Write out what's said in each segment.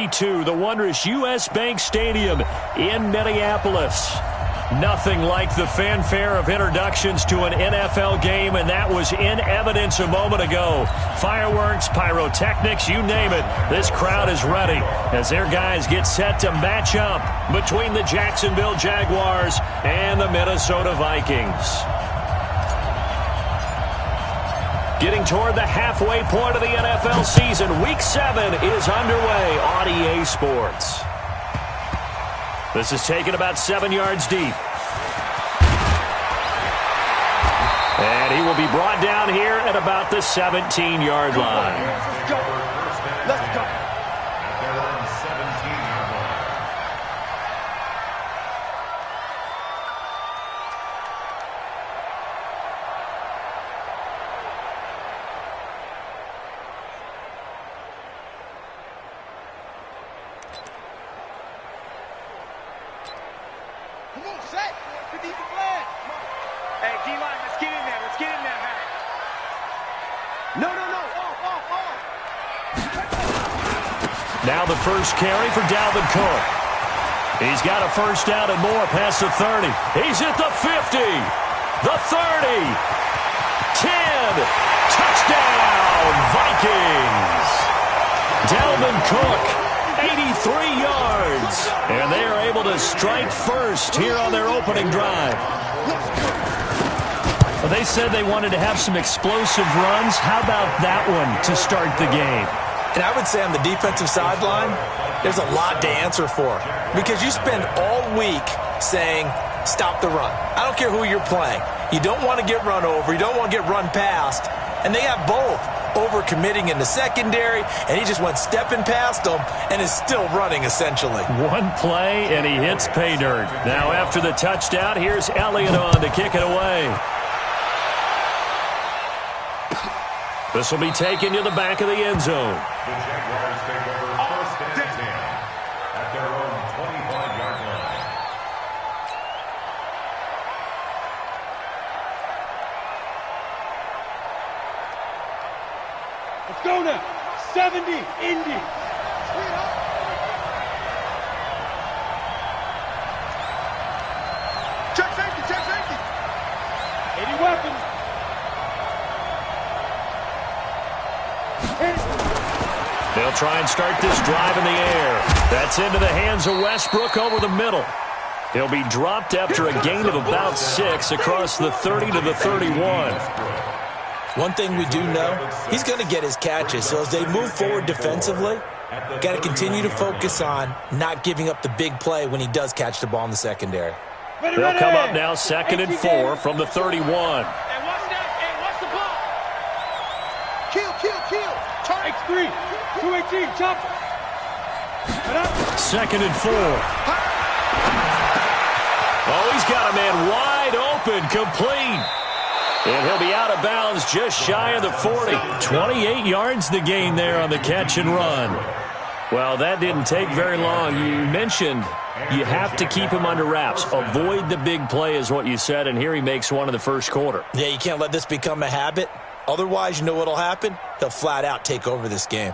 32, the wondrous U.S. Bank Stadium in Minneapolis. Nothing like the fanfare of introductions to an NFL game, and that was in evidence a moment ago. Fireworks, pyrotechnics, you name it. This crowd is ready as their guys get set to match up between the Jacksonville Jaguars and the Minnesota Vikings. Getting toward the halfway point of the NFL season, Week 7 is underway on EA Sports. This is taken about 7 yards deep. And he will be brought down here at about the 17-yard line. Let's go. Let's go. Now the first carry for Dalvin Cook. He's got a first down and more past the 30. He's at the 50, the 30, 10, touchdown, Vikings. Dalvin Cook, 83 yards. And they are able to strike first here on their opening drive. Well, they said they wanted to have some explosive runs. How about that one to start the game? And I would say on the defensive sideline, there's a lot to answer for. Because you spend all week saying, stop the run. I don't care who you're playing. You don't want to get run over. You don't want to get run past. And they have both. Over-committing in the secondary, and he just went stepping past them and is still running, essentially. One play, and he hits pay dirt. Now after the touchdown, here's Elliott on to kick it away. This will be taken to the back of the end zone. The Jaguars take over first and 10 at their own 25-yard line. Let's go now. 70, Indy. Check safety, check safety. 80 weapons. They'll try and start this drive in the air. That's into the hands of Westbrook over the middle. He'll be dropped after a gain of about 6 across the 30 to the 31. One thing we do know, he's going to get his catches. So as they move forward defensively, got to continue to focus on not giving up the big play when he does catch the ball in the secondary. They'll come up now 2nd and 4 from the 31. Hey, watch that. Hey, watch the ball. Kill. Turn X3. 218, chop. 2nd and 4. Oh, he's got a man wide open, complete. And he'll be out of bounds just shy of the 40. 28 yards the gain there on the catch and run. Well, that didn't take very long. You mentioned you have to keep him under wraps. Avoid the big play is what you said, and here he makes one in the first quarter. Yeah, you can't let this become a habit. Otherwise, you know what'll happen? He'll flat out take over this game.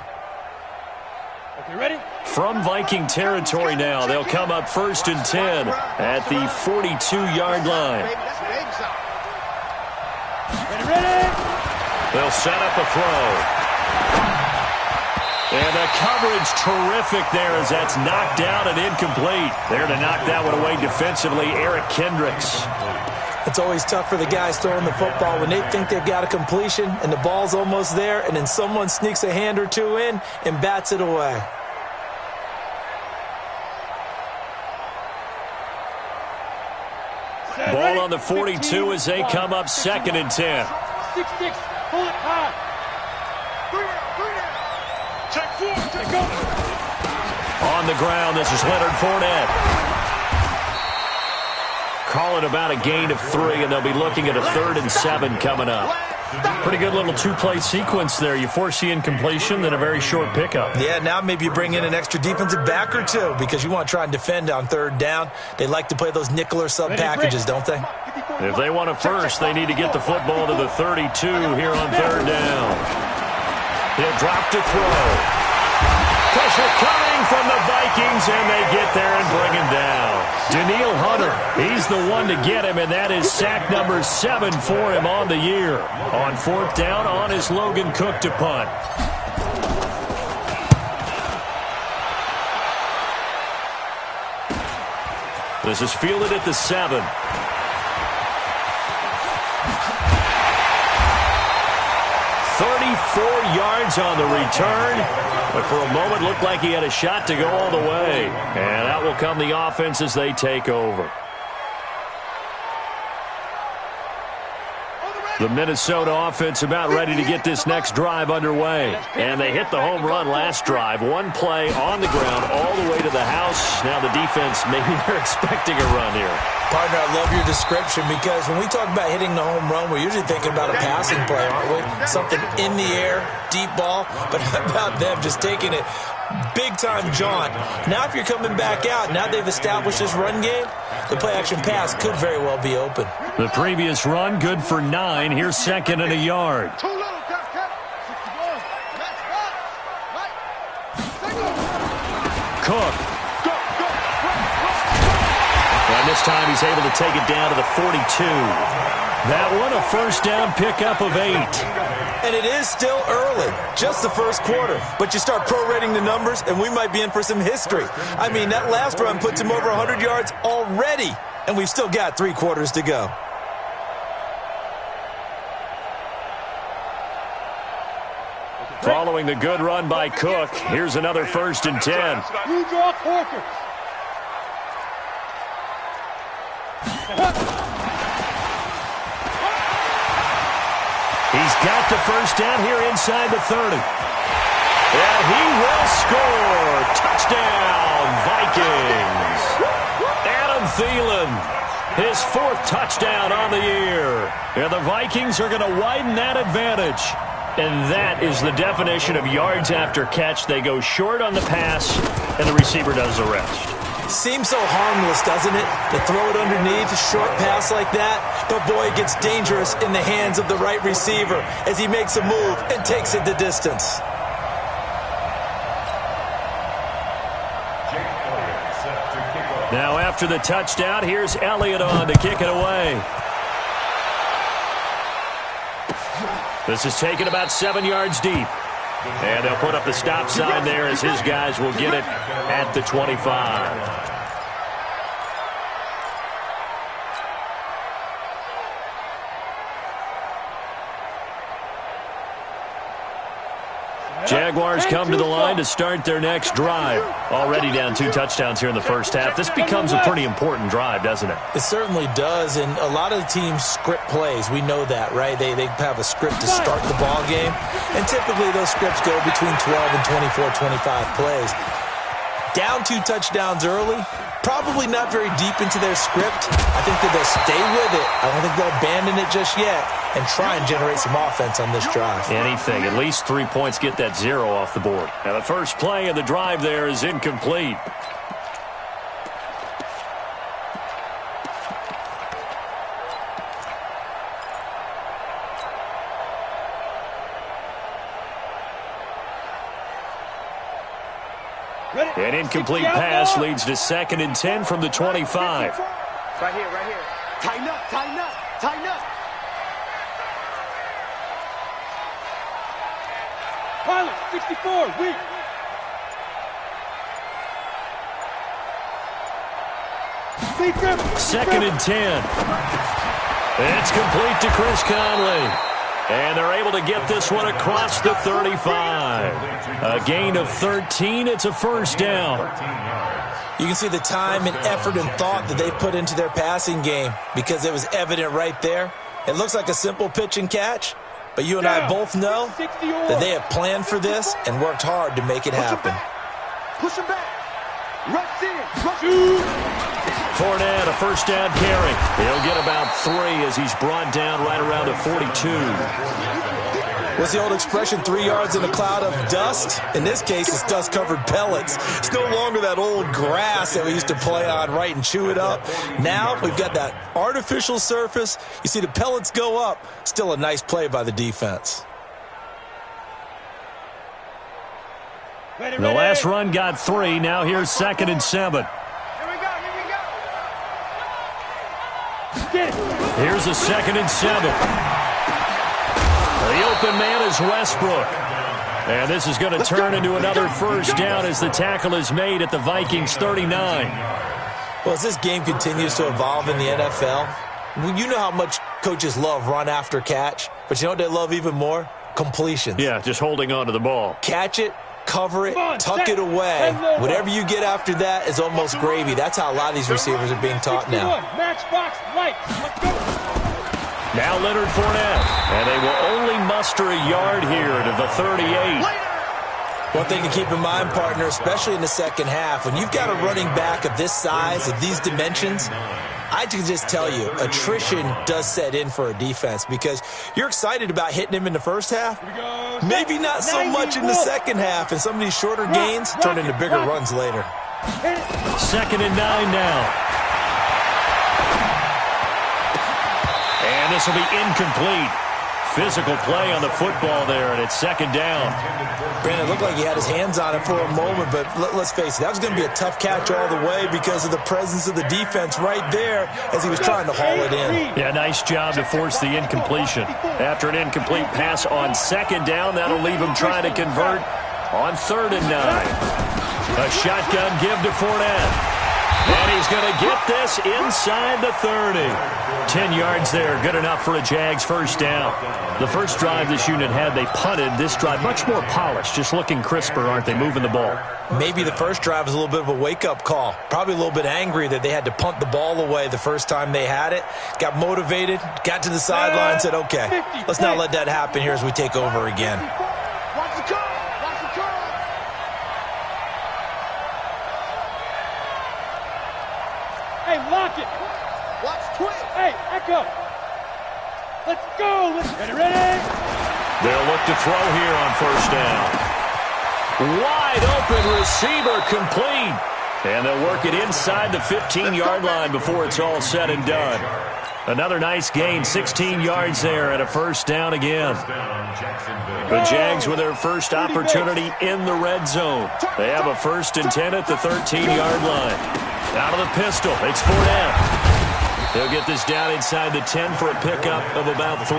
Okay, ready? From Viking territory now, they'll come up 1st and 10 at the 42-yard line. Ready? They'll set up a throw. And the coverage terrific there as that's knocked down and incomplete. There to knock that one away defensively, Eric Kendricks. It's always tough for the guys throwing the football when they think they've got a completion and the ball's almost there, and then someone sneaks a hand or two in and bats it away. Ball on the 42 as they come up 2nd and 10. 6-6, pull it high. 3 down. Check 4, check go. On the ground, this is Leonard Fournette. Calling about a gain of 3, and they'll be looking at a 3rd and 7 coming up. Pretty good little two-play sequence there. You force the incompletion, then a very short pickup. Yeah, now maybe you bring in an extra defensive back or two because you want to try and defend on 3rd down. They like to play those nickel or sub packages, don't they? If they want a first, they need to get the football to the 32 here on 3rd down. He'll drop to throw. Pressure coming from runs, and they get there and bring him down. Daniil Hunter, he's the one to get him, and that is sack number 7 for him on the year. On 4th down, on is Logan Cook to punt. This is fielded at the 7. 34 yards on the return, but for a moment looked like he had a shot to go all the way. And out will come the offense as they take over. The Minnesota offense about ready to get this next drive underway. And they hit the home run last drive. One play on the ground all the way to the house. Now the defense, maybe they're expecting a run here. Partner, I love your description because when we talk about hitting the home run, we're usually thinking about a passing play, aren't we? Something in the air, deep ball. But how about them just taking it big-time jaunt? Now if you're coming back out, now they've established this run game, the play-action pass could very well be open. The previous run, good for 9. Here's 2nd and a yard. Too little, cut. 61. That's right. Cook. And this time he's able to take it down to the 42. That one, a first down pickup of 8. And it is still early, just the first quarter. But you start prorating the numbers, and we might be in for some history. I mean, that last run puts him over 100 yards already, and we've still got 3 quarters to go. Following the good run by Cook, here's another 1st and 10. You draw Corker. He's got the first down here inside the 30. And he will score. Touchdown, Vikings. Adam Thielen, his 4th touchdown on the year. And the Vikings are going to widen that advantage. And that is the definition of yards after catch. They go short on the pass, and the receiver does the rest. Seems so harmless, doesn't it? To throw it underneath, a short pass like that. But, boy, it gets dangerous in the hands of the right receiver as he makes a move and takes it the distance. Now, after the touchdown, here's Elliott on to kick it away. This is taken about 7 yards deep. And they'll put up the stop sign there as his guys will get it at the 25. Jaguars come to the line to start their next drive. Already down 2 touchdowns here in the first half. This becomes a pretty important drive, doesn't it? It certainly does, and a lot of the teams script plays. We know that, right? They have a script to start the ball game, and typically those scripts go between 12 and 24, 25 plays. Down 2 touchdowns early, probably not very deep into their script. I think that they'll stay with it. I don't think they'll abandon it just yet and try and generate some offense on this drive. Anything. At least 3 points, get that 0 off the board. Now the first play of the drive there is incomplete. An incomplete pass leads to 2nd and 10 from the 25. Right here. Tighten up. Pilot, 64, weak. Second and 10. It's complete to Chris Conley. And they're able to get this one across the 35. A gain of 13. It's a first down. You can see the time and effort and thought that they put into their passing game because it was evident right there. It looks like a simple pitch and catch, but you and I both know that they have planned for this and worked hard to make it happen. Push him back. Rush in. Fournette, a first down carry. He'll get about 3 as he's brought down right around the 42. What's the old expression, 3 yards in a cloud of dust? In this case, it's dust-covered pellets. It's no longer that old grass that we used to play on, right, and chew it up. Now we've got that artificial surface. You see the pellets go up. Still a nice play by the defense. The last run got 3. Now here's 2nd and 7. Here's a 2nd and 7. The open man is Westbrook. And this is going to turn into another first down as the tackle is made at the Vikings 39. Well, as this game continues to evolve in the NFL, you know how much coaches love run after catch, but you know what they love even more? Completions. Yeah, just holding on to the ball. Catch it, cover it, tuck it away. Whatever you get after that is almost gravy. That's how a lot of these receivers are being taught now. Now Leonard Fournette, and they will only muster a yard here to the 38. One thing to keep in mind, partner, especially in the second half, when you've got a running back of this size, of these dimensions, I can just tell you, attrition does set in for a defense because you're excited about hitting him in the first half. Maybe not so much in the second half, and some of these shorter gains turn into bigger runs later. 2nd and 9 now. And this will be incomplete. Physical play on the football there, and it's 2nd down. Brandon, it looked like he had his hands on it for a moment, but let's face it, that was going to be a tough catch all the way because of the presence of the defense right there as he was trying to haul it in. Yeah, nice job to force the incompletion. After an incomplete pass on 2nd down, that'll leave him trying to convert on 3rd and 9. A shotgun give to Fournette. And he's going to get this inside the 30. 10 yards there, good enough for a Jags first down. The first drive this unit had, they punted. This drive, much more polished, just looking crisper, aren't they, moving the ball? Maybe the first drive was a little bit of a wake-up call. Probably a little bit angry that they had to punt the ball away the first time they had it. Got motivated, got to the sideline, said, okay, let's not let that happen here as we take over again. Watch the call! Watch the call! Hey, lock it! Watch twist! Hey, echo! Let's go! Ready? They'll look to throw here on first down. Wide open receiver complete. And they'll work it inside the 15-yard line before it's all said and done. Another nice gain, 16 yards there and a first down again. The Jags with their first opportunity in the red zone. They have a 1st and 10 at the 13-yard line. Out of the pistol, it's Fournette. They'll get this down inside the 10 for a pickup of about 3.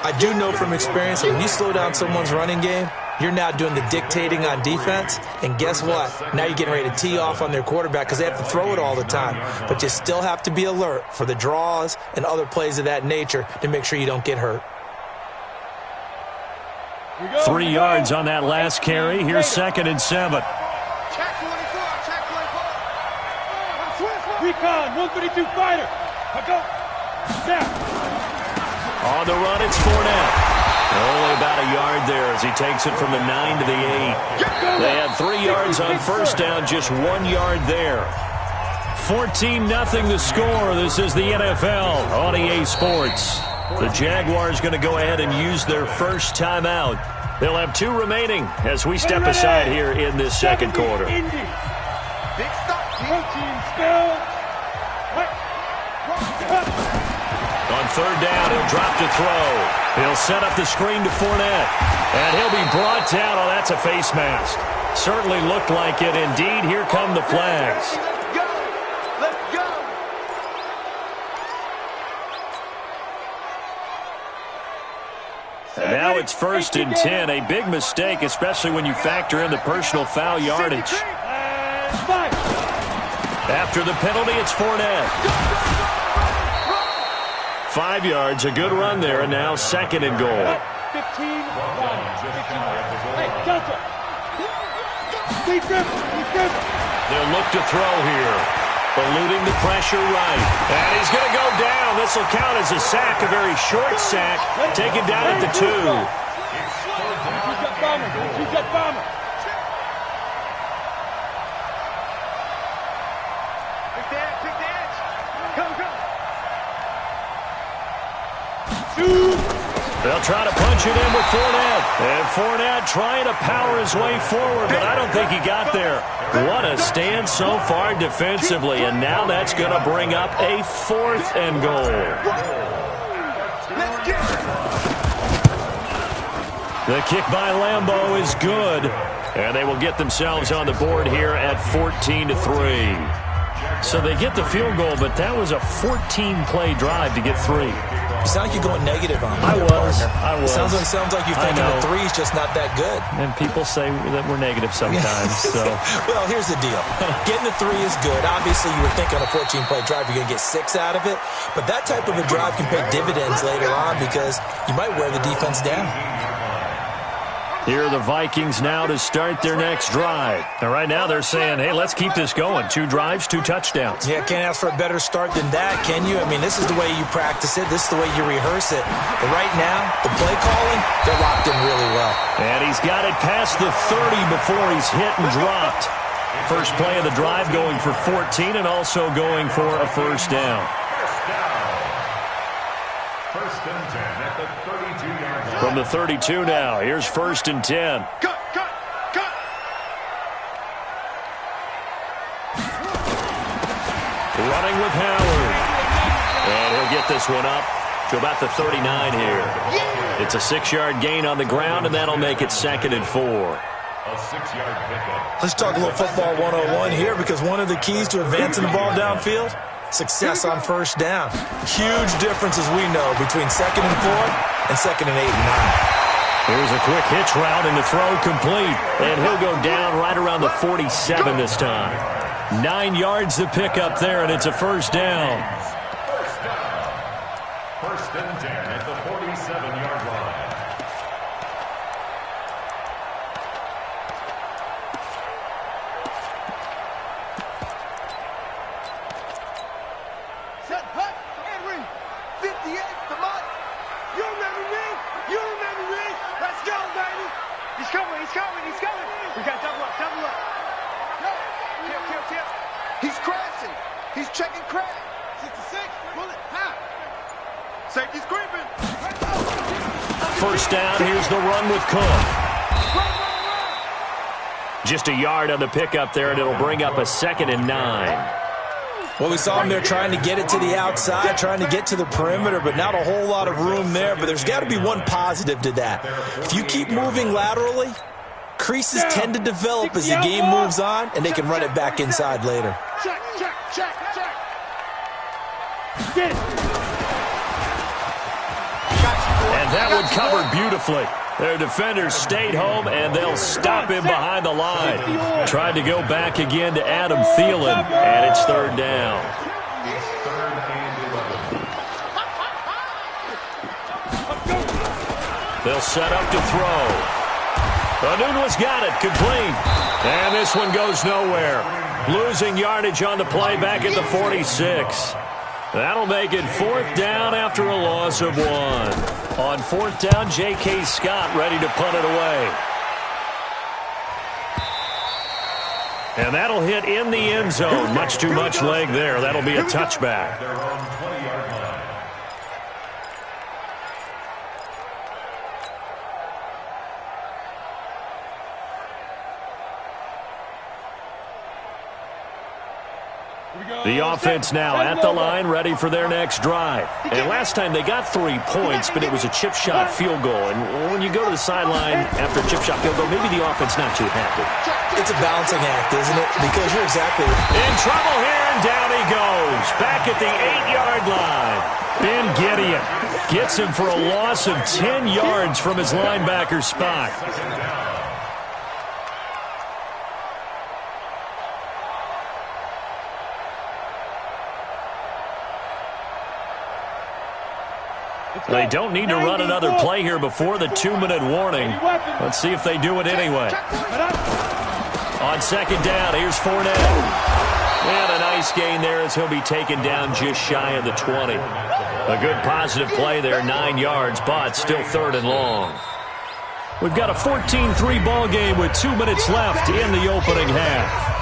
I do know from experience that when you slow down someone's running game, you're now doing the dictating on defense, and guess what? Now you're getting ready to tee off on their quarterback because they have to throw it all the time. But you still have to be alert for the draws and other plays of that nature to make sure you don't get hurt. 3 yards on that last carry. Here's 2nd and 7. Check 24, check 24. Recon, 132 fighter. I go. Now. On the run, it's Fournette. Only about a yard there as he takes it from the 9 to the 8. They had 3 yards on first down, just 1 yard there. 14-0 the score. This is the NFL on EA Sports. The Jaguars going to go ahead and use their first timeout. They'll have 2 remaining as we step aside here in this second quarter. Big stop, Protein spill. On third down, he'll drop to throw. He'll set up the screen to Fournette. And he'll be brought down. Oh, that's a face mask. Certainly looked like it. Indeed, here come the flags. Let's go! Let's go! And now it's 1st and 10. A big mistake, especially when you factor in the personal foul yardage. After the penalty, it's Fournette. 5 yards, a good run there, and now 2nd and goal. 15. Hey, Delta. They'll look to throw here. Eluding the pressure right. And he's going to go down. This will count as a sack, a very short sack. Taken down at the 2. He's got bomber. Pick the edge. Come, come. They'll try to punch it in with Fournette. And Fournette trying to power his way forward, but I don't think he got there. What a stand so far defensively, and now that's going to bring up a 4th and goal. Let's get it. The kick by Lambeau is good. And they will get themselves on the board here at 14-3. So they get the field goal, but that was a 14-play drive to get 3. You sound like you're going negative on me. I was. It sounds like you're thinking the 3's just not that good. And people say that we're negative sometimes. So, well, here's the deal. Getting the 3 is good. Obviously, you would think on a 14-play drive you're going to get 6 out of it. But that type of a drive can pay dividends later on because you might wear the defense down. Here are the Vikings now to start their next drive. And right now they're saying, hey, let's keep this going. 2 drives, 2 touchdowns. Yeah, can't ask for a better start than that, can you? I mean, this is the way you practice it. This is the way you rehearse it. But right now, the play calling, they're locked in really well. And he's got it past the 30 before he's hit and dropped. First play of the drive going for 14 and also going for a first down. First and 10 at the 32-yard line. From the 32 now, here's first and 10. Cut. Running with Howard. And he'll get this one up to about the 39 here. It's a 6-yard gain on the ground, and that'll make it 2nd and 4. A 6-yard pickup. Let's talk a little football 101 here because one of the keys to advancing the ball downfield, success on first down. Huge difference, as we know, between 2nd and 4 and 2nd and 8 and 9. Here's a quick hitch route and the throw complete. And he'll go down right around the 47 this time. 9 yards to pick up there, and it's a first down. First and 10 at the 47-yard line. Set, hut, and ring. 58, come on. You remember me? Let's go, baby. He's coming. We got double up. Tip. He's crashing. He's checking crash. 66, pull it, high. Safety's creeping. First down, here's the run with Cook. Just a yard on the pickup there, and it'll bring up a 2nd and 9. Well, we saw him there trying to get it to the outside, trying to get to the perimeter, but not a whole lot of room there. But there's got to be one positive to that. If you keep moving laterally, creases tend to develop as the game moves on, and they can run it back inside later. Check. And that one covered beautifully. Their defenders stayed home, and they'll stop him behind the line. Tried to go back again to Adam Thielen, and it's 3rd down. It's 3rd and 11. They'll set up to throw. Anunua's got it, complete. And this one goes nowhere. Losing yardage on the play back at the 46. That'll make it 4th down after a loss of 1. On 4th down, J.K. Scott ready to punt it away. And that'll hit in the end zone. Much too much leg there. That'll be a touchback. Their own 20-yard line. The offense now at the line, ready for their next drive. And last time they got 3 points, but it was a chip shot field goal. And when you go to the sideline after a chip shot field goal, maybe the offense not too happy. It's a balancing act, isn't it? Because you're exactly right. In trouble here, and down he goes. Back at the 8-yard line. Ben Gideon gets him for a loss of 10 yards from his linebacker spot. They don't need to run another play here before the 2-minute warning. Let's see if they do it anyway. On 2nd down, here's Fournette. And a nice gain there as he'll be taken down just shy of the 20. A good positive play there, 9 yards, but still 3rd and long. We've got a 14-3 ball game with 2 minutes left in the opening half.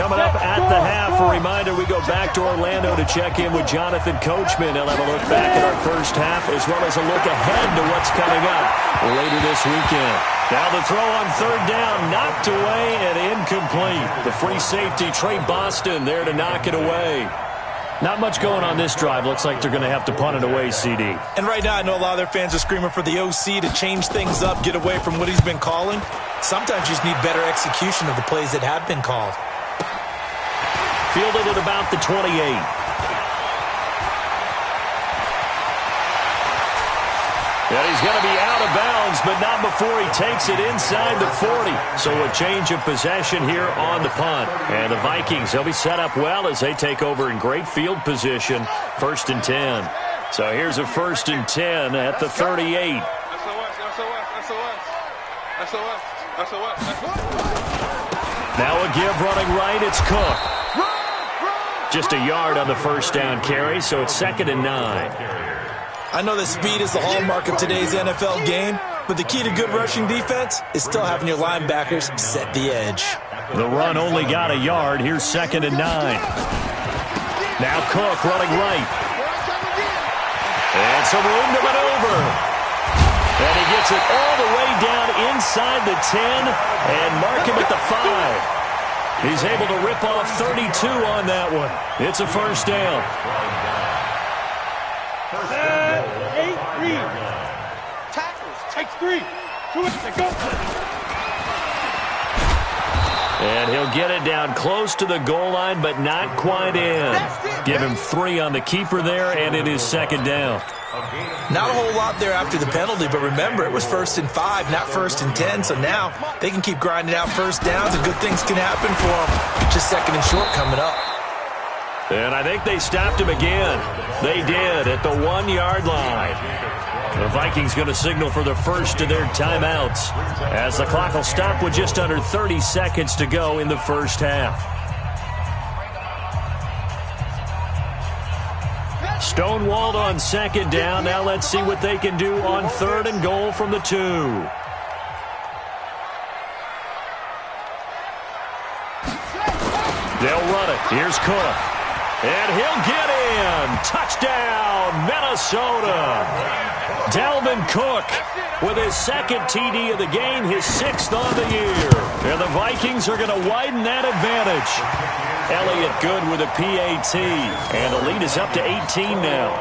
Coming up at the half, a reminder, we go back to Orlando to check in with Jonathan Coachman. He'll have a look back at our first half as well as a look ahead to what's coming up later this weekend. Now the throw on third down, knocked away and incomplete. The free safety, Trey Boston, there to knock it away. Not much going on this drive. Looks like they're going to have to punt it away, CD. And right now I know a lot of their fans are screaming for the OC to change things up, get away from what he's been calling. Sometimes you just need better execution of the plays that have been called. Fielded at about the 28. And he's going to be out of bounds, but not before he takes it inside the 40. So a change of possession here on the punt. And the Vikings, they'll be set up well as they take over in great field position. 1st and 10. So here's a 1st and 10 at the 38. Now a give running right, it's Cook. Just a yard on the first down carry, so it's 2nd and 9. I know that speed is the hallmark of today's NFL game, but the key to good rushing defense is still having your linebackers set the edge. The run only got a yard. Here's 2nd and 9. Now Cook running right. And some room to maneuver. And he gets it all the way down inside the 10 and mark him at the 5. He's able to rip off 32 on that one. It's a first down. 8-3. Tackles. Takes 3. 2 to go. And he'll get it down close to the goal line, but not quite in. Give him 3 on the keeper there, and it is 2nd down. Not a whole lot there after the penalty, but remember, it was 1st and 5, not 1st and 10, so now they can keep grinding out first downs, and good things can happen for them. Just 2nd and short coming up. And I think they stopped him again. They did at the 1-yard line. The Vikings going to signal for the first of their timeouts as the clock will stop with just under 30 seconds to go in the first half. Stonewalled on 2nd down. Now let's see what they can do on 3rd and goal from the 2. They'll run it. Here's Cook. And he'll get in. Touchdown, Minnesota. Dalvin Cook with his 2nd TD of the game, his 6th on the year. And the Vikings are going to widen that advantage. Elliott good with a PAT. And the lead is up to 18 now.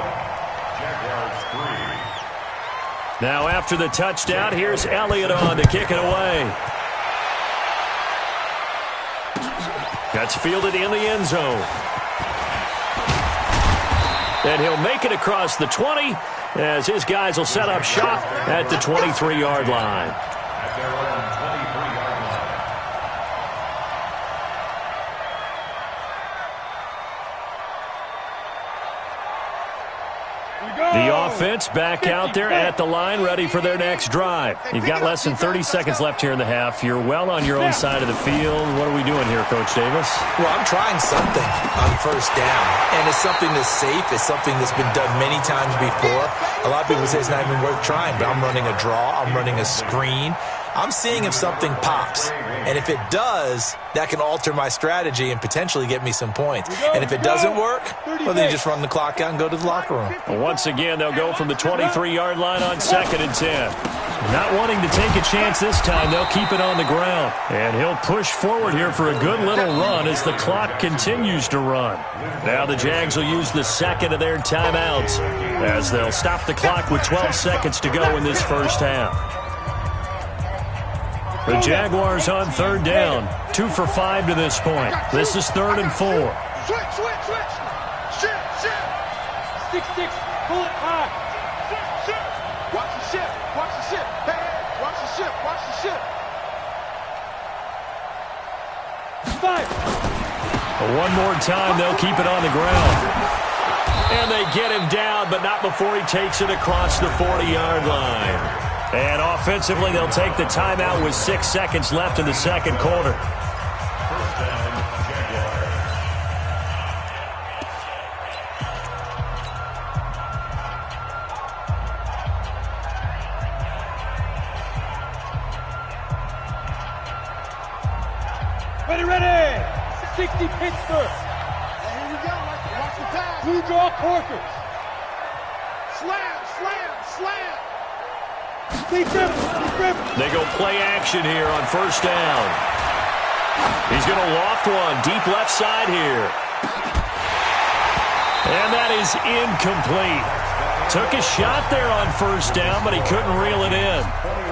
Now after the touchdown, here's Elliott on to kick it away. That's fielded in the end zone. And he'll make it across the 20 as his guys will set up shop at the 23-yard line. The offense back out there at the line, ready for their next drive. You've got less than 30 seconds left here in the half. You're well on your own side of the field. What are we doing here, Coach Davis? Well, I'm trying something on first down, and it's something that's safe. It's something that's been done many times before. A lot of people say it's not even worth trying, but I'm running a draw. I'm running a screen. I'm seeing if something pops. And if it does, that can alter my strategy and potentially get me some points. And if it doesn't work, well, then you just run the clock out and go to the locker room. Well, once again, they'll go from the 23-yard line on 2nd and 10. Not wanting to take a chance this time, they'll keep it on the ground. And he'll push forward here for a good little run as the clock continues to run. Now the Jags will use the 2nd of their timeouts as they'll stop the clock with 12 seconds to go in this first half. The Jaguars on 3rd down. 2 for 5 to this point. This is 3rd and 4. Switch. Shift. 6-6. Pull it high. Shift. Watch the shift. Hey, watch the shift. 5. One more time, they'll keep it on the ground. And they get him down, but not before he takes it across the 40-yard line. And offensively, they'll take the timeout with 6 seconds left in the second quarter. Ready. 60 Pittsburgh. Here we go. Watch the pass. Blue draw Corkers. Slam, slam, slam. Lee Griffin. They go play action here on first down. He's going to loft one deep left side here. And that is incomplete. Took a shot there on first down, but he couldn't reel it in.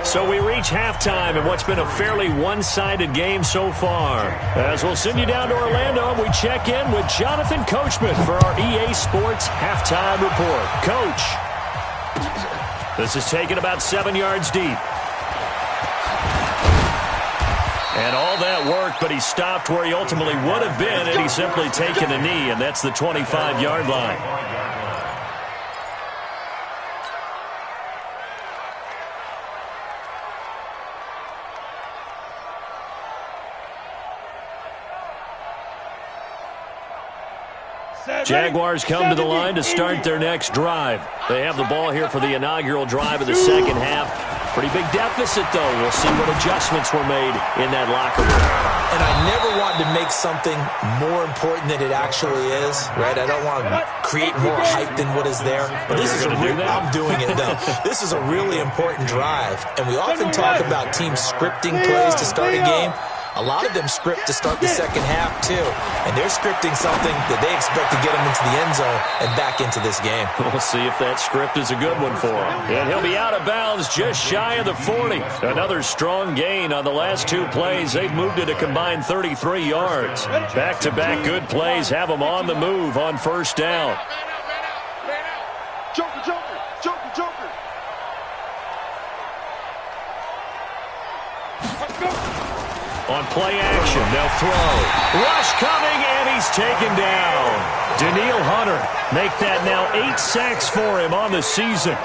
So we reach halftime in what's been a fairly one-sided game so far. As we'll send you down to Orlando, we check in with Jonathan Coachman for our EA Sports Halftime Report. Coach, this is taken about 7 yards deep. And all that worked, but he stopped where he ultimately would have been had he simply taken a knee, and that's the 25-yard line. Jaguars come to the line to start their next drive. They have the ball here for the inaugural drive of the second half. Pretty big deficit, though. We'll see what adjustments were made in that locker room. And I never want to make something more important than it actually is, right? I don't want to create more hype than what is there. But this is I'm doing it, though. This is a really important drive. And we often talk about teams scripting plays to start a game. A lot of them script to start the second half, too. And they're scripting something that they expect to get them into the end zone and back into this game. We'll see if that script is a good one for him. And he'll be out of bounds just shy of the 40. Another strong gain on the last two plays. They've moved it a combined 33 yards. Back-to-back good plays have them on the move on first down. Joker, joker, joker, joker. On play action, they'll throw. Rush coming, and he's taken down. Daniil Hunter make that now 8 sacks for him on the season.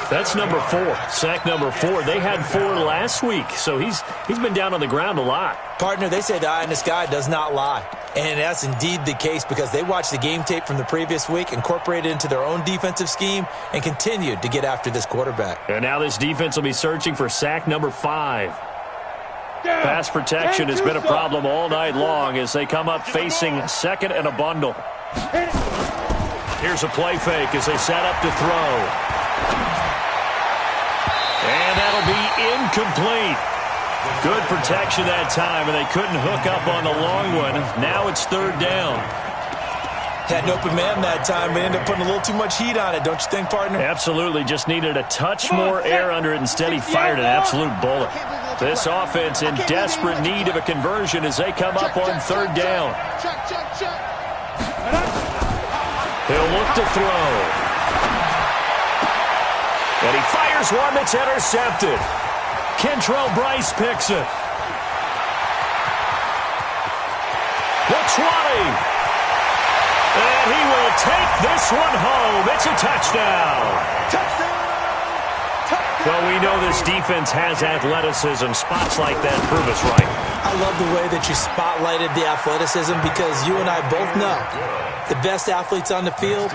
That's number 4. Sack number 4. They had 4 last week, so he's been down on the ground a lot. Partner, they say the eye in the sky does not lie. And that's indeed the case because they watched the game tape from the previous week, incorporated it into their own defensive scheme, and continued to get after this quarterback. And now this defense will be searching for sack number 5. Pass protection has been a problem all night long as they come up facing second and a bundle. Here's a play fake as they set up to throw. And that'll be incomplete. Good protection that time, and they couldn't hook up on the long one. Now it's third down. Had an open man that time, but ended up putting a little too much heat on it, don't you think, partner? Absolutely. Just needed a touch more air under it. Instead, he fired an absolute bullet. This offense in desperate need of a conversion as they come up on third down. He'll look to throw. And he fires one that's intercepted. Kentrell Bryce picks it. The 20. And he will take this one home. It's a touchdown. Well, we know this defense has athleticism. Spots like that prove us right. I love the way that you spotlighted the athleticism because you and I both know the best athletes on the field,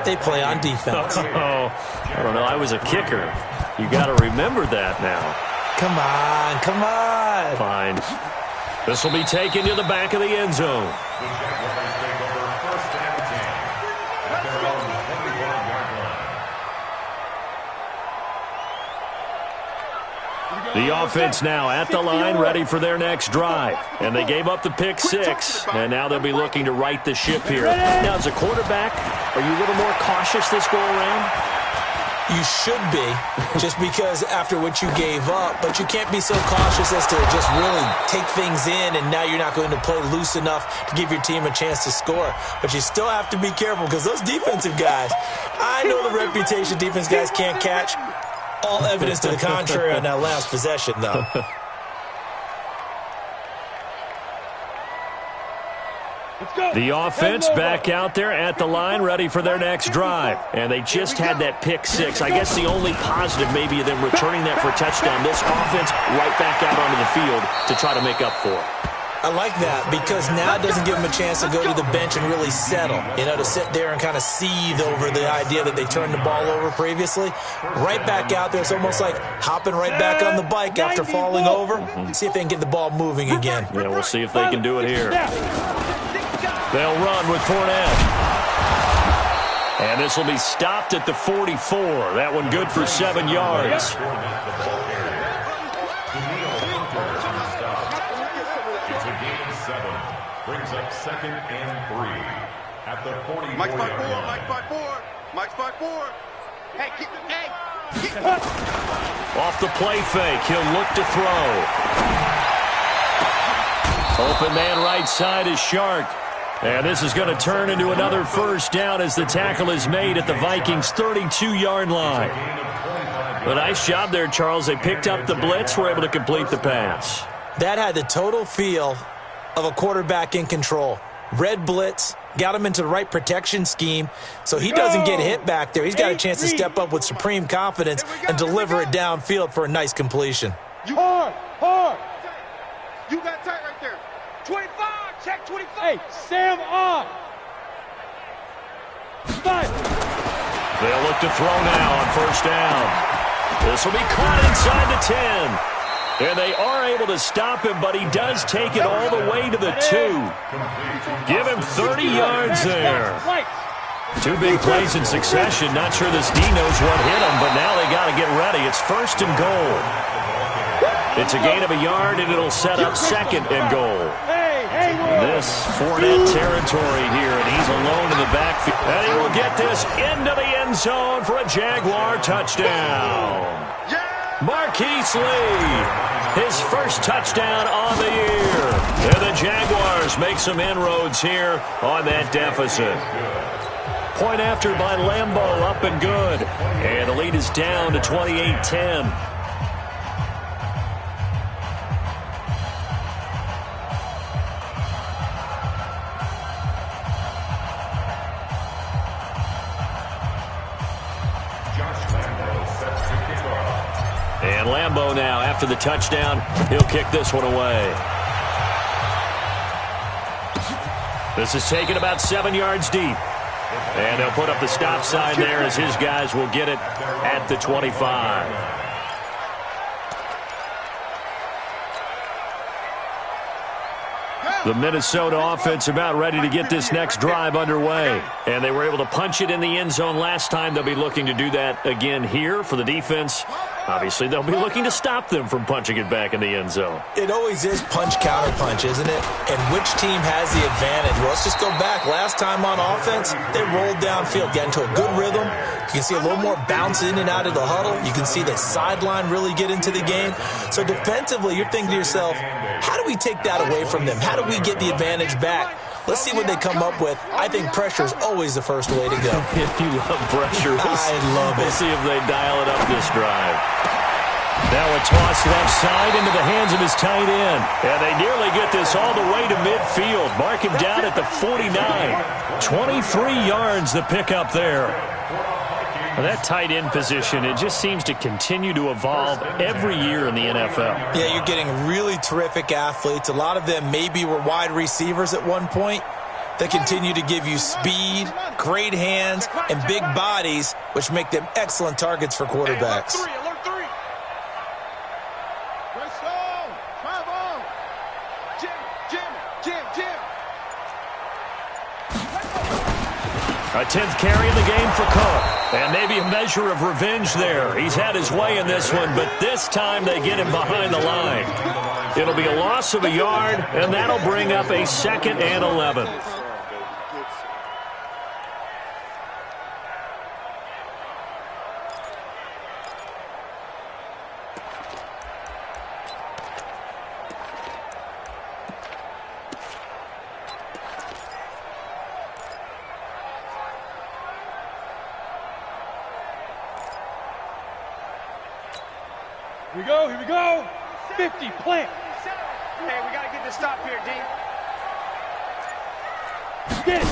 they play on defense. Oh, I don't know. I was a kicker. You got to remember that now. Come on, come on. Fine. This will be taken to the back of the end zone. The offense now at the line, ready for their next drive. And they gave up the pick 6, and now they'll be looking to right the ship here. Now, as a quarterback, are you a little more cautious this go-around? You should be, just because after what you gave up, but you can't be so cautious as to just really take things in, and now you're not going to play loose enough to give your team a chance to score. But you still have to be careful because those defensive guys, I know the reputation defense guys can't catch. All evidence to the contrary on that last possession, though. The offense back out there at the line, ready for their next drive. And they just had that pick 6. I guess the only positive maybe of them returning that for a touchdown. This offense right back out onto the field to try to make up for it. I like that because now it doesn't give them a chance to go to the bench and really settle, to sit there and kind of seethe over the idea that they turned the ball over previously. Right back out there, it's almost like hopping right back on the bike after falling over. See if they can get the ball moving again. Yeah, we'll see if they can do it here. They'll run with Fournette. And this will be stopped at the 44. That one good for 7 yards. It's a gain of 7. Brings up 2nd and 3 at the 44. Mike's by 4. Mike's by 4. Mike's by 4. Hey, keep Off the play fake, he'll look to throw. Open man right side is Shark. And this is going to turn into another first down as the tackle is made at the Vikings' 32-yard line. A nice job there, Charles. They picked up the blitz, were able to complete the pass. That had the total feel of a quarterback in control. Red blitz, got him into the right protection scheme, so he doesn't get hit back there. He's got a chance to step up with supreme confidence and deliver it downfield for a nice completion. Hard. You got tight right there. 25. Check 25. Hey, Sam on. Five. They'll look to throw now on first down. This will be caught inside the 10. And they are able to stop him, but he does take it all the way to the 2. Give him 30 yards there. 2 big plays in succession. Not sure this D knows what hit him, but now they got to get ready. It's 1st and goal. It's a gain of a yard, and it'll set up 2nd and goal. This Fournette territory here, and he's alone in the backfield. And he will get this into the end zone for a Jaguar touchdown. Marquise Lee, his first touchdown on the year. And the Jaguars make some inroads here on that deficit. Point after by Lambeau, up and good. And the lead is down to 28-10. And Lambeau now, after the touchdown, he'll kick this one away. This is taken about 7 yards deep. And they'll put up the stop sign there as his guys will get it at the 25. The Minnesota offense about ready to get this next drive underway. And they were able to punch it in the end zone last time. They'll be looking to do that again here for the defense. Obviously, they'll be looking to stop them from punching it back in the end zone. It always is punch-counter-punch, isn't it? And which team has the advantage? Well, let's just go back. Last time on offense, they rolled downfield, got into a good rhythm. You can see a little more bounce in and out of the huddle. You can see the sideline really get into the game. So defensively, you're thinking to yourself, how do we take that away from them? How do we get the advantage back? Let's see what they come up with. I think pressure is always the first way to go. If you love pressure, I love it. We'll see if they dial it up this drive. Now a toss left side into the hands of his tight end. And they nearly get this all the way to midfield. Mark him down at the 49. 23 yards the pickup there. Well, that tight end position, it just seems to continue to evolve every year in the NFL. Yeah, you're getting really terrific athletes. A lot of them maybe were wide receivers at one point. They continue to give you speed, great hands, and big bodies, which make them excellent targets for quarterbacks. Alert 3. Let's go. Travel. Jim. A 10th carry in the game for Cook. And maybe a measure of revenge there. He's had his way in this one, but this time they get him behind the line. It'll be a loss of a yard, and that'll bring up a 2nd and 11. Here we go. 50, plant. Hey, we got to get this stop here, D. Get it.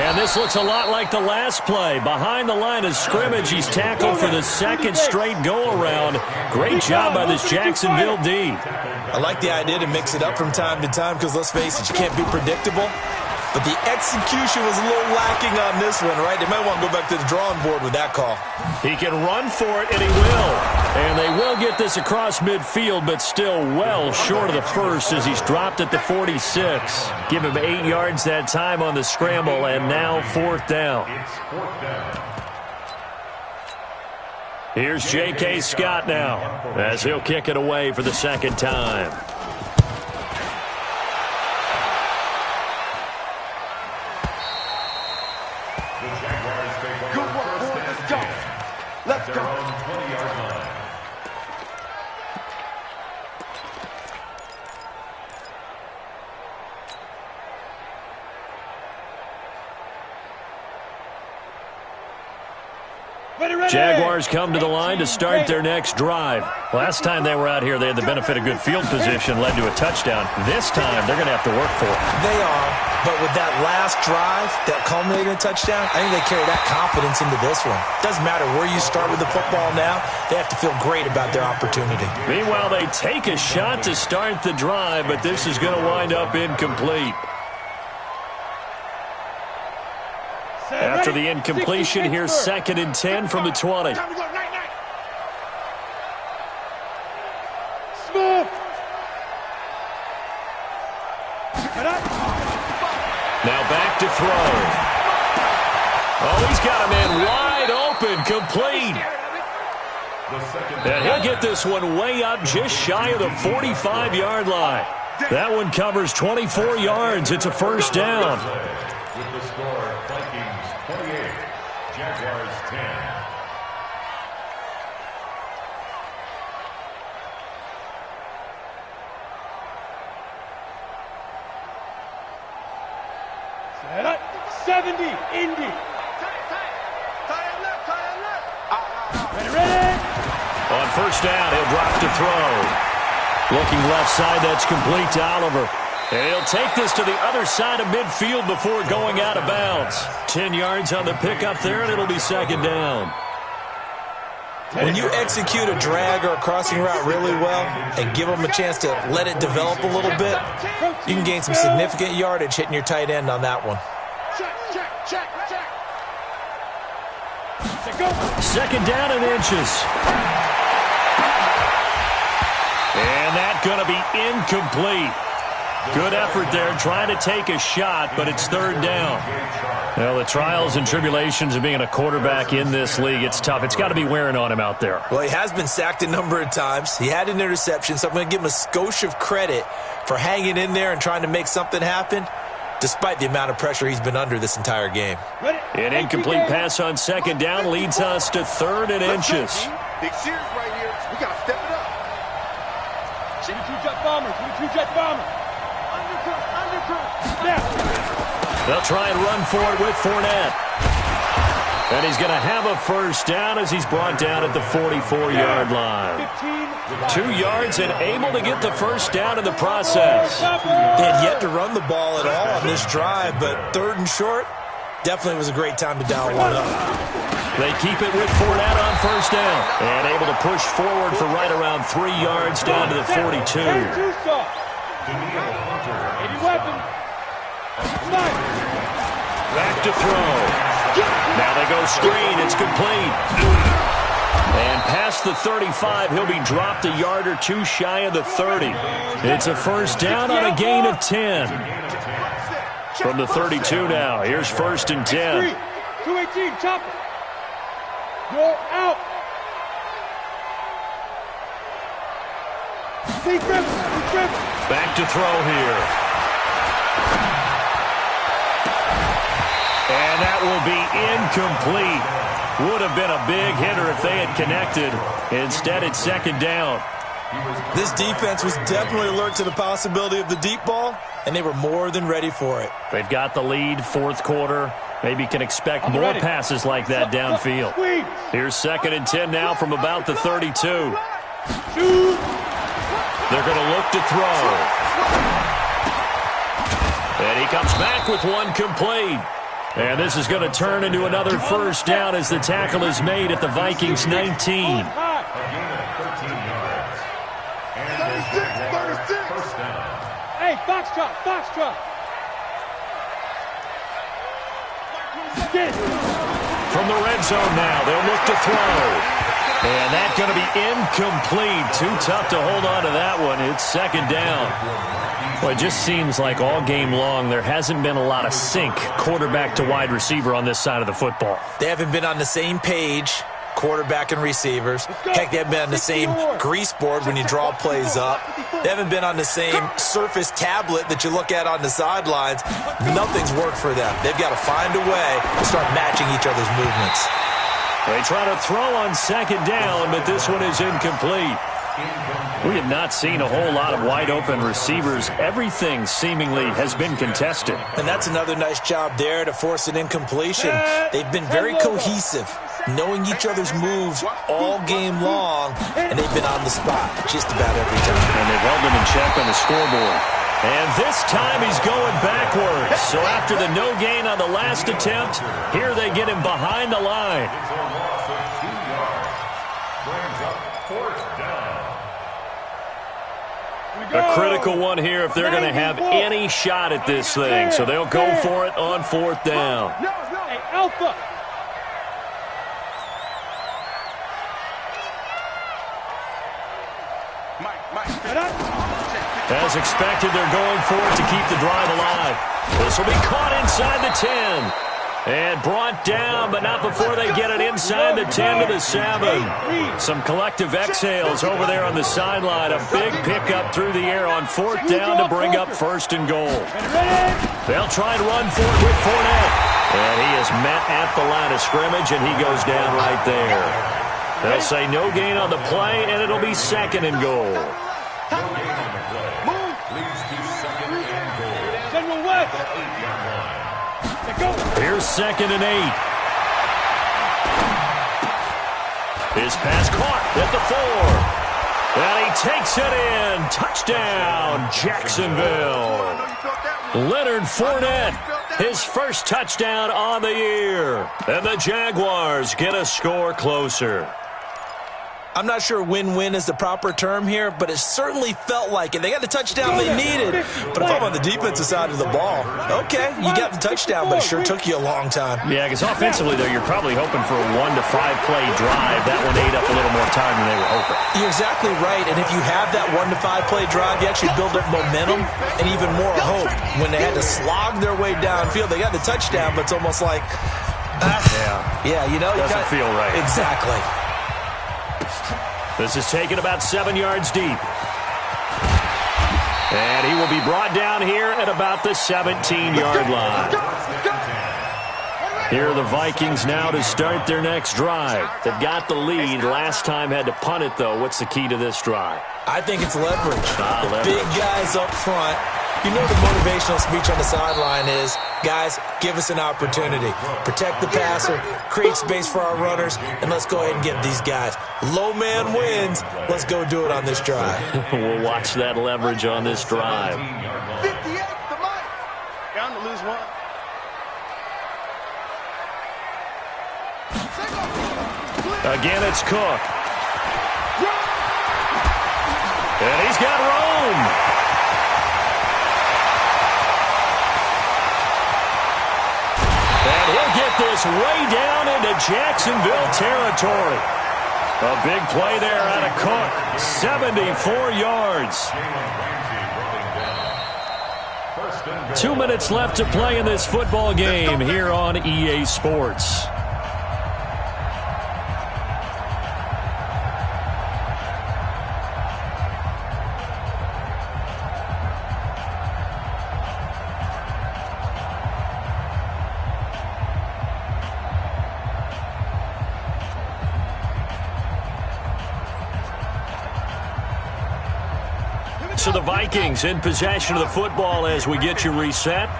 And this looks a lot like the last play. Behind the line of scrimmage, he's tackled for the 2nd straight go-around. Great job by this Jacksonville D. I like the idea to mix it up from time to time because, let's face it, you can't be predictable. but the execution was a little lacking on this one, right? They might want to go back to the drawing board with that call. He can run for it, and he will. And they will get this across midfield, but still well short of the first as he's dropped at the 46. Give him 8 yards that time on the scramble, and now 4th down. It's 4th down. Here's J.K. Scott now as he'll kick it away for the 2nd time. Good work, boy. Let's go. Let's go. 20-yard line. Jaguars come to the line to start their next drive. Last time they were out here, they had the benefit of good field position, led to a touchdown. This time, they're going to have to work for it. They are, but with that last drive that culminated in a touchdown, I think they carry that confidence into this one. Doesn't matter where you start with the football now, they have to feel great about their opportunity. Meanwhile, they take a shot to start the drive, but this is going to wind up incomplete. After the incompletion, here's 2nd and 10 from the 20. Time to go. Night. Smooth. Now back to throw. Oh, he's got a man wide open, complete. And he'll get this one way up just shy of the 45-yard line. That one covers 24 yards. It's a 1st down. With the score, Vikings 28, Jaguars 10. Set up. 70, Indy. Tie left. Ready. On 1st down, he'll drop to throw. Looking left side, that's complete to Oliver. And he'll take this to the other side of midfield before going out of bounds. 10 yards on the pickup there, and it'll be 2nd down. When you execute a drag or a crossing route really well and give them a chance to let it develop a little bit, you can gain some significant yardage hitting your tight end on that one. Check. 2nd down and inches. And that's going to be incomplete. Good effort there, trying to take a shot, but it's 3rd down. Well, the trials and tribulations of being a quarterback in this league, it's tough. It's got to be wearing on him out there. Well, he has been sacked a number of times. He had an interception, so I'm going to give him a skosh of credit for hanging in there and trying to make something happen, despite the amount of pressure he's been under this entire game. An incomplete pass on 2nd down leads us to 3rd and inches. Big series right here. We got to step it up. Give me 2 jet bombers. They'll try and run for it with Fournette. And he's going to have a 1st down as he's brought down at the 44-yard line. 2 yards and able to get the 1st down in the process. They had yet to run the ball at all on this drive, but 3rd and short definitely was a great time to dial one up. They keep it with Fournette on 1st down. And able to push forward for right around 3 yards down to the 42. Back to throw. Now they go screen. It's complete. And past the 35, he'll be dropped a yard or 2 shy of the 30. It's a 1st down on a gain of 10. From the 32 now, here's 1st and 10. 218, chopper. You're out. Back to throw here. And that will be incomplete. Would have been a big hitter if they had connected. Instead, it's 2nd down. This defense was definitely alert to the possibility of the deep ball, and they were more than ready for it. They've got the lead, 4th quarter. Maybe can expect more passes like that downfield. Here's 2nd and 10 now from about the 32. They're going to look to throw. And he comes back with one complete. And this is going to turn into another 1st down as the tackle is made at the Vikings 19. 36. Hey, Foxtrot. From the red zone now, they'll look to throw. And that's going to be incomplete. Too tough to hold on to that one. It's second down. Well, it just seems like all game long there hasn't been a lot of sync quarterback to wide receiver on this side of the football. They haven't been on the same page, quarterback and receivers. Heck, they haven't been on the same grease board when you draw plays up. They haven't been on the same surface tablet that you look at on the sidelines. Nothing's worked for them. They've got to find a way to start matching each other's movements. They try to throw on second down, but this one is incomplete. We have not seen a whole lot of wide-open receivers. Everything seemingly has been contested. And that's another nice job there to force an incompletion. They've been very cohesive, knowing each other's moves all game long, and they've been on the spot just about every time. And they've held them in check on the scoreboard. And this time he's going backwards. So after the no gain on the last attempt, here they get him behind the line. A critical one here if they're going to have any shot at this thing. So they'll go for it on fourth down. Hey, Alpha. As expected, they're going for it to keep the drive alive. This will be caught inside the 10. And brought down, but not before they get it inside the 10 to the 7. Some collective exhales over there on the sideline. A big pickup through the air on fourth down to bring up first and goal. They'll try and run for it with Fournette. And he is met at the line of scrimmage, and he goes down right there. They'll say no gain on the play, and it'll be second and goal. Here's second and 8. His pass caught at the 4. And he takes it in. Touchdown, Jacksonville. Leonard Fournette, his first touchdown on the year. And the Jaguars get a score closer. I'm not sure win-win is the proper term here, but it certainly felt like it. They got the touchdown they needed. But if I'm on the defensive side of the ball, okay, you got the touchdown, but it sure took you a long time. Yeah, because offensively, though, you're probably hoping for a 1 to 5 play drive. That one ate up a little more time than they were hoping. You're exactly right, and if you have that 1 to 5 play drive, you actually build up momentum and even more hope. When they had to slog their way downfield, they got the touchdown, but it's almost like, you know. Doesn't feel right. Exactly. This is taken about 7 yards deep. And he will be brought down here at about the 17-yard line. Here are the Vikings now to start their next drive. They've got the lead. Last time had to punt it, though. What's the key to this drive? I think it's leverage. Leverage. Big guys up front. You know the motivational speech on the sideline is, guys, give us an opportunity. Protect the passer, create space for our runners, and let's go ahead and get these guys. Low man wins. Let's go do it on this drive. We'll watch that leverage on this drive. 58 to Mike. Down to lose one. Again, it's Cook. And he's got Rome. And he'll get this way down into Jacksonville territory. A big play there out of Cook. 74 yards. 2 minutes left to play in this football game here on EA Sports. So the Vikings in possession of the football as we get you reset.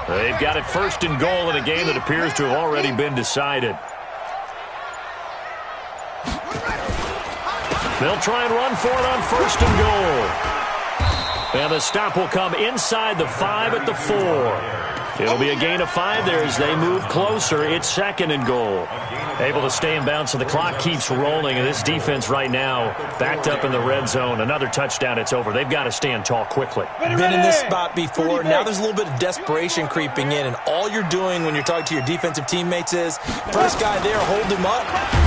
They've got it first and goal in a game that appears to have already been decided. They'll try and run for it on first and goal. And the stop will come inside the 5 at the 4. It'll be a gain of 5 there as they move closer. It's 2nd and goal. Able to stay in bounds, so the clock keeps rolling. And this defense right now backed up in the red zone. Another touchdown, it's over. They've got to stand tall quickly. Been in this spot before. Now there's a little bit of desperation creeping in. And all you're doing when you're talking to your defensive teammates is, first guy there, hold him up.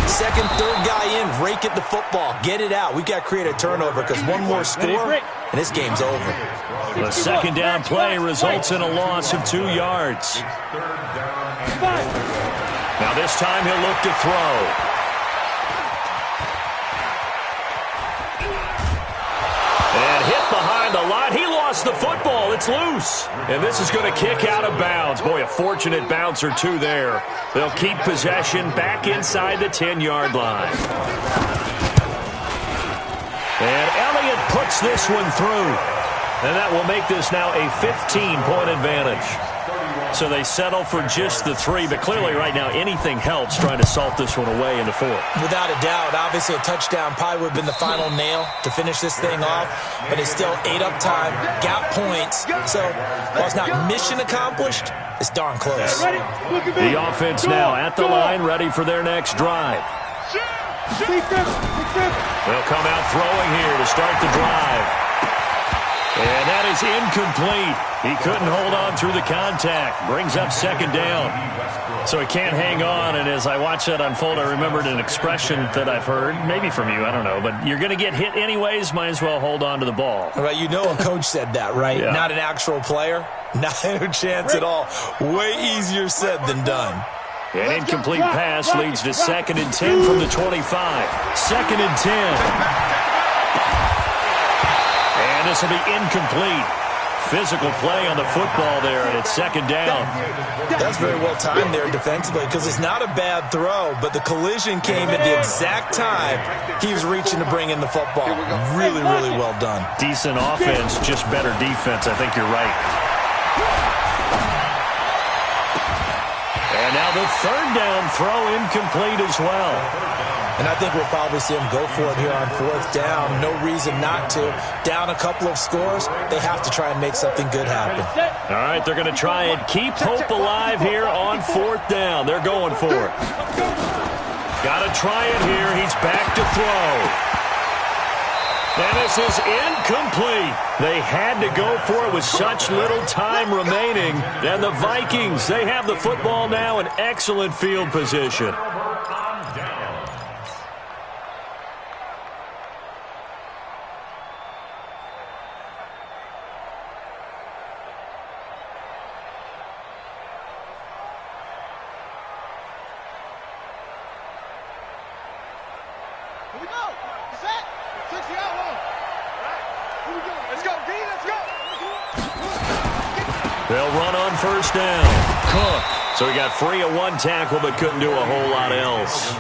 Second, third guy in, rake at the football. Get it out. We've got to create a turnover because one more score, and this game's over. The second down play results in a loss of 2 yards. Now this time he'll look to throw. And hit behind the line. He lost the football. It's loose. And this is going to kick out of bounds. Boy, a fortunate bounce or two there. They'll keep possession back inside the 10-yard line. And Elliott puts this one through. And that will make this now a 15-point advantage. So they settle for just the 3, but clearly right now anything helps trying to salt this one away in the 4th. Without a doubt, obviously a touchdown probably would have been the final nail to finish this thing off, but it's still 8 up time, got points. So while it's not mission accomplished, it's darn close. The offense now at the line, ready for their next drive. They'll come out throwing here to start the drive. And that is incomplete. He couldn't hold on through the contact. Brings up 2nd down. So he can't hang on, and as I watched that unfold, I remembered an expression that I've heard, maybe from you, I don't know, but you're going to get hit anyways, might as well hold on to the ball. Right, you know a coach said that, right? Yeah. Not an actual player. Not a chance at all. Way easier said than done. An incomplete pass leads to 2nd and 10 from the 25. 2nd and 10. And this will be incomplete. Physical play on the football there, and it's 2nd down. That's very well timed there defensively because it's not a bad throw, but the collision came at the exact time he was reaching to bring in the football. Really, really well done. Decent offense, just better defense. I think you're right. And now the 3rd down throw incomplete as well. And I think we'll probably see them go for it here on 4th down. No reason not to. Down a couple of scores, they have to try and make something good happen. All right, they're going to try and keep hope alive here on 4th down. They're going for it. Got to try it here. He's back to throw. And this is incomplete. They had to go for it with such little time remaining. And the Vikings, they have the football now in excellent field position. Here we go. Set. 60 out long. Here we go. Let's go, D. Let's go. They'll run on 1st down. Cook. So he got free of 1 tackle but couldn't do a whole lot else.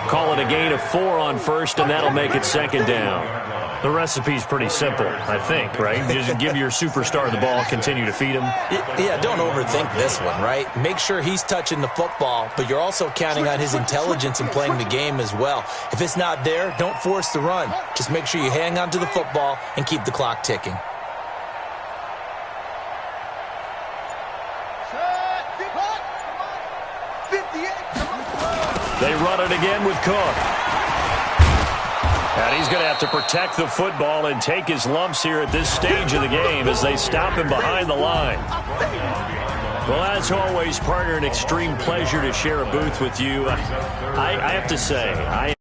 Call it a gain of 4 on 1st, and that'll make it 2nd down. The recipe's pretty simple, I think, right? Just give your superstar the ball, continue to feed him. Yeah, don't overthink this one, right? Make sure he's touching the football, but you're also counting on his intelligence in playing the game as well. If it's not there, don't force the run. Just make sure you hang on to the football and keep the clock ticking. They run it again with Cook. And he's going to have to protect the football and take his lumps here at this stage of the game as they stop him behind the line. Well, as always, partner, an extreme pleasure to share a booth with you. I have to say, I